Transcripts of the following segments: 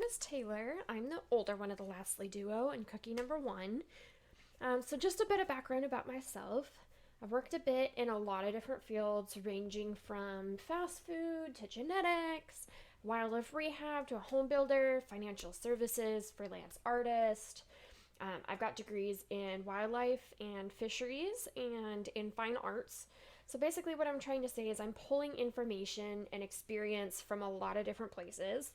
is Taylor. I'm the older one of the Lastly duo and cookie number one. So, just a bit of background about myself. I've worked a bit in a lot of different fields, ranging from fast food to genetics, wildlife rehab to a home builder, financial services, freelance artist. I've got degrees in wildlife and fisheries and in fine arts. So basically, what I'm trying to say is I'm pulling information and experience from a lot of different places.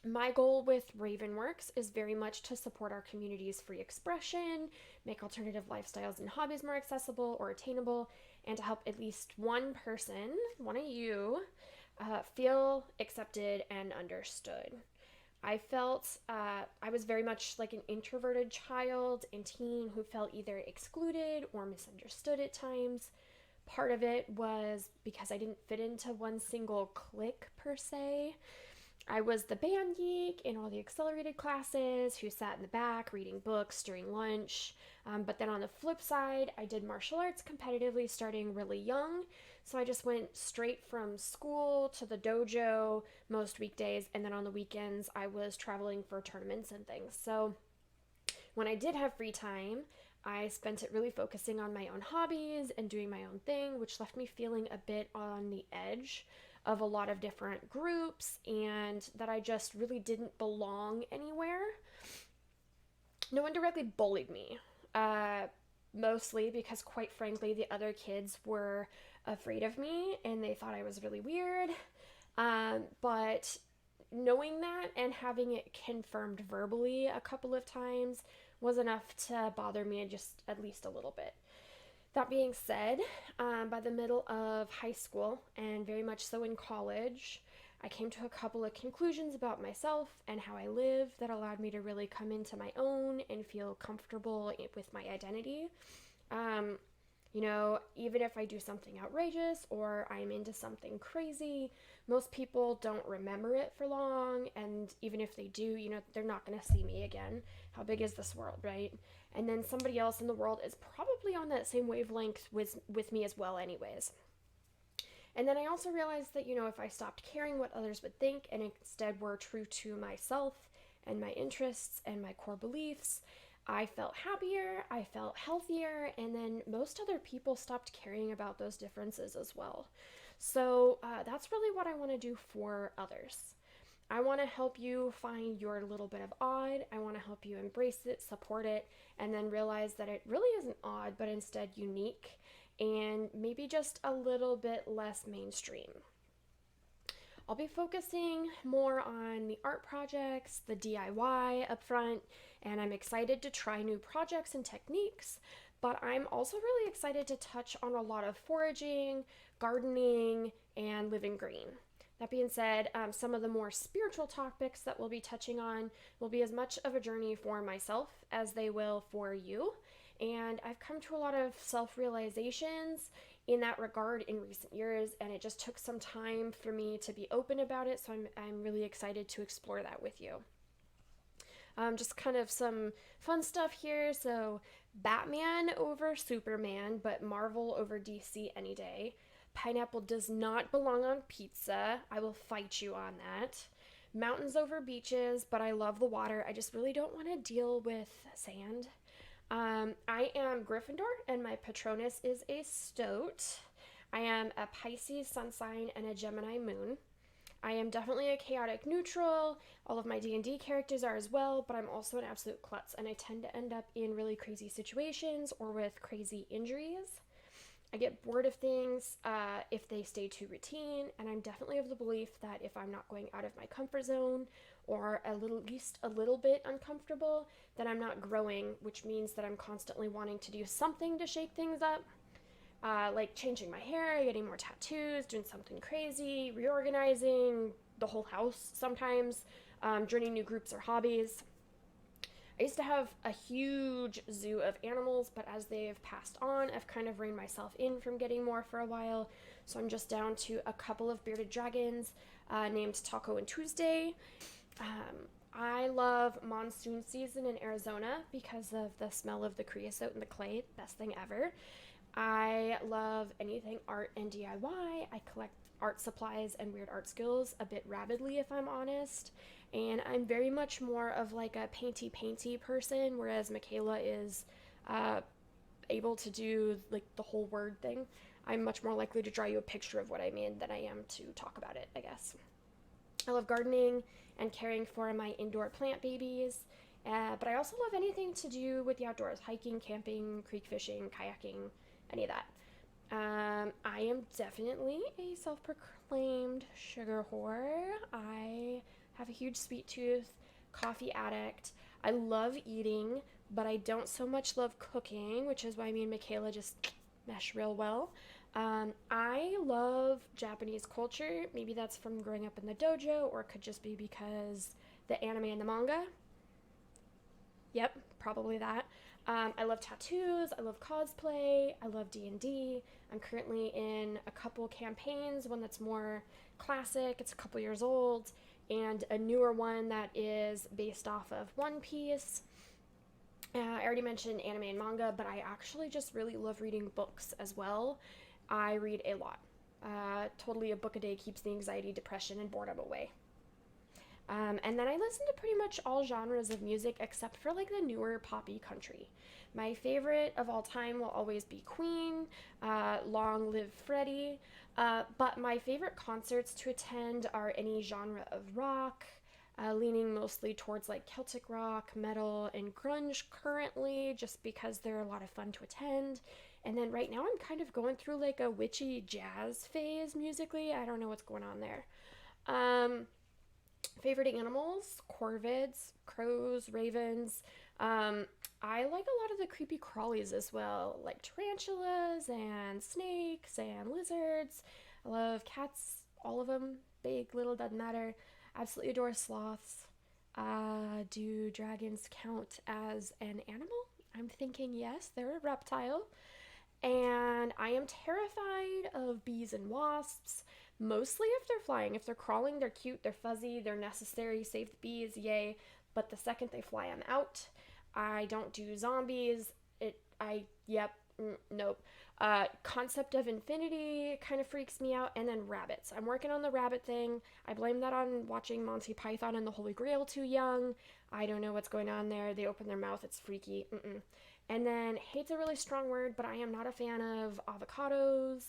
My goal with RavenWerks is very much to support our community's free expression, make alternative lifestyles and hobbies more accessible or attainable, and to help at least one person, one of you, feel accepted and understood. I felt I was very much like an introverted child and teen who felt either excluded or misunderstood at times. Part of it was because I didn't fit into one single clique per se. I was the band geek in all the accelerated classes who sat in the back reading books during lunch. But then on the flip side, I did martial arts competitively starting really young. So I just went straight from school to the dojo most weekdays. And then on the weekends, I was traveling for tournaments and things. So when I did have free time, I spent it really focusing on my own hobbies and doing my own thing, which left me feeling a bit on the edge of a lot of different groups and that I just really didn't belong anywhere. No one directly bullied me, mostly because, quite frankly, the other kids were afraid of me and they thought I was really weird. But knowing that and having it confirmed verbally a couple of times was enough to bother me just at least a little bit. That being said, by the middle of high school and very much so in college, I came to a couple of conclusions about myself and how I live that allowed me to really come into my own and feel comfortable with my identity. Even if I do something outrageous or I'm into something crazy, most people don't remember it for long. And even if they do, they're not going to see me again. How big is this world, right? And then somebody else in the world is probably on that same wavelength with me as well, anyways. And then I also realized that, if I stopped caring what others would think and instead were true to myself and my interests and my core beliefs, I felt happier, I felt healthier, and then most other people stopped caring about those differences as well. So that's really what I want to do for others. I want to help you find your little bit of odd. I want to help you embrace it, support it, and then realize that it really isn't odd, but instead unique and maybe just a little bit less mainstream. I'll be focusing more on the art projects, the DIY up front, and I'm excited to try new projects and techniques, but I'm also really excited to touch on a lot of foraging, gardening, and living green. That being said, some of the more spiritual topics that we'll be touching on will be as much of a journey for myself as they will for you. And I've come to a lot of self-realizations in that regard in recent years, and it just took some time for me to be open about it, so I'm really excited to explore that with you. Just kind of some fun stuff here. So, Batman over Superman, but Marvel over DC any day. Pineapple does not belong on pizza. I will fight you on that. Mountains over beaches, but I love the water. I just really don't want to deal with sand. I am Gryffindor, and my Patronus is a Stoat. I am a Pisces sun sign and a Gemini moon. I am definitely a chaotic neutral. All of my D&D characters are as well, but I'm also an absolute klutz, and I tend to end up in really crazy situations or with crazy injuries. I get bored of things if they stay too routine, and I'm definitely of the belief that if I'm not going out of my comfort zone or at least a little bit uncomfortable, then I'm not growing, which means that I'm constantly wanting to do something to shake things up, like changing my hair, getting more tattoos, doing something crazy, reorganizing the whole house sometimes, joining new groups or hobbies. I used to have a huge zoo of animals, but as they've passed on, I've kind of reined myself in from getting more for a while. So I'm just down to a couple of bearded dragons named Taco and Tuesday. I love monsoon season in Arizona because of the smell of the creosote and the clay. Best thing ever. I love anything art and DIY. I collect art supplies and weird art skills a bit rabidly, if I'm honest. And I'm very much more of like a painty person, whereas Mikaela is uh, able to do like the whole word thing. I'm much more likely to draw you a picture of what I mean than I am to talk about it, I guess. I love gardening and caring for my indoor plant babies. But I also love anything to do with the outdoors: hiking, camping, creek fishing, kayaking, any of that. I am definitely a self proclaimed sugar whore. I have a huge sweet tooth, coffee addict. I love eating, but I don't so much love cooking, which is why me and Mikaela just mesh real well. I love Japanese culture. Maybe that's from growing up in the dojo, or it could just be because the anime and the manga. Yep, probably that. I love tattoos. I love cosplay. I love D&D. I'm currently in a couple campaigns. One that's more classic. It's a couple years old, and a newer one that is based off of One Piece. I already mentioned anime and manga, but I actually just really love reading books as well. I read a lot. Totally, a book a day keeps the anxiety, depression, and boredom away. And then I listen to pretty much all genres of music except for like the newer poppy country. My favorite of all time will always be Queen, Long Live Freddie. But my favorite concerts to attend are any genre of rock, leaning mostly towards like Celtic rock, metal, and grunge currently, just because they're a lot of fun to attend. And then right now I'm kind of going through like a witchy jazz phase musically. I don't know what's going on there. Um, Favorite animals: corvids, crows, ravens. I like a lot of the creepy crawlies as well, like tarantulas and snakes and lizards. I love cats, all of them, big, little, doesn't matter. Absolutely adore sloths. Do dragons count as an animal? I'm thinking yes, they're a reptile. And I am terrified of bees and wasps, mostly if they're flying. If they're crawling, they're cute, they're fuzzy, they're necessary, save the bees, yay. But the second they fly, I'm out. I don't do zombies. Yep, nope. Concept of infinity kind of freaks me out. And then rabbits. I'm working on the rabbit thing. I blame that on watching Monty Python and the Holy Grail too young. I don't know what's going on there. They open their mouth, it's freaky. Mm-mm. And then hate's a really strong word, but I am not a fan of avocados,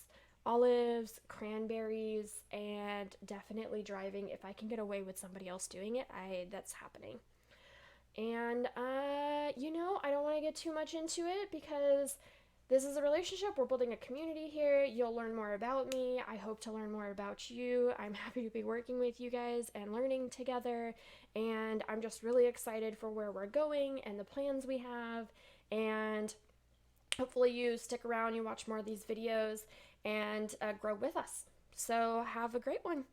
olives, cranberries, and definitely driving. If I can get away with somebody else doing it, I that's happening. And I don't want to get too much into it because this is a relationship. We're building a community here. You'll learn more about me. I hope to learn more about you. I'm happy to be working with you guys and learning together. And I'm just really excited for where we're going and the plans we have. And hopefully, you stick around, you watch more of these videos, and grow with us. So, have a great one.